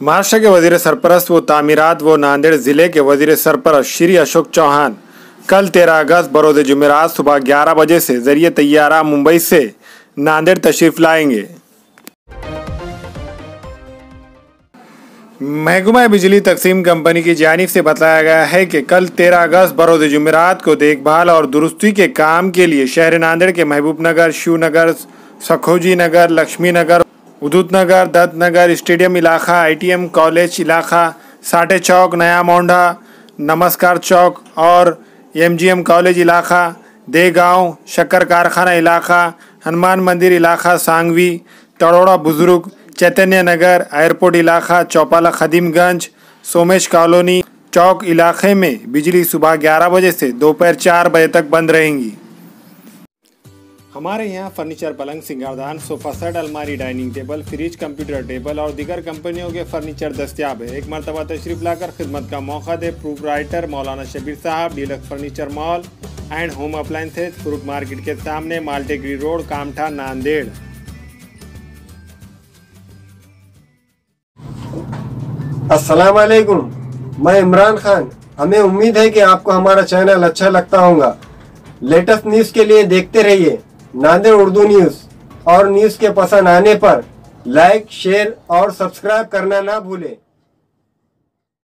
महाराष्ट्र के वजीर सरपरस्त व तामीरात व नांदेड़ जिले के वजीर सरपरस्त श्री अशोक चौहान कल 13 अगस्त बरोज़ जुमेरात सुबह 11 बजे से जरिए तैयारा मुंबई से नांदेड़ तशरीफ लाएंगे। महकमा बिजली तकसीम कंपनी की जानिब से बताया गया है कि कल 13 अगस्त बरोज़ जुमेरात को देखभाल और दुरुस्ती के काम के लिए शहर नांदेड़ के महबूब नगर, शिवनगर, सखोजी नगर, लक्ष्मी नगर, उदूत नगर, दत्त नगर, स्टेडियम इलाका, ITM कॉलेज इलाका, साठे चौक, नया मोंढा, नमस्कार चौक और MGM कॉलेज इलाका, देगांव, शक्कर कारखाना इलाका, हनुमान मंदिर इलाका, सांगवी, तड़ोड़ा बुजुर्ग, चैतन्य नगर, एयरपोर्ट इलाका, चौपाला खदीमगंज, सोमेश कॉलोनी चौक इलाके में बिजली सुबह 11 बजे से दोपहर 4 बजे तक बंद रहेंगी। हमारे यहाँ फर्नीचर, पलंग, सिंगारदान, सोफा सेट, अलमारी, dining table, fridge, computer table और दीगर कंपनियों के फर्नीचर दस्तियाब है। एक मरतबा तशरीफ लाकर खिदमत का मौका दे। प्रोप्राइटर मौलाना शबीर साहब, deluxe furniture mall and home appliances, fruit market के सामने, माल्टेगिरी रोड, कामठा, नांदेड़। अस्सलाम वालेकुम, मैं इमरान खान। हमें उम्मीद है कि आपको हमारा चैनल अच्छा लगता होगा। लेटेस्ट न्यूज़ के लिए देखते रहिए नांदेड़ उर्दू न्यूज़, और न्यूज़ के पसंद आने पर लाइक, शेयर और सब्सक्राइब करना ना भूलें।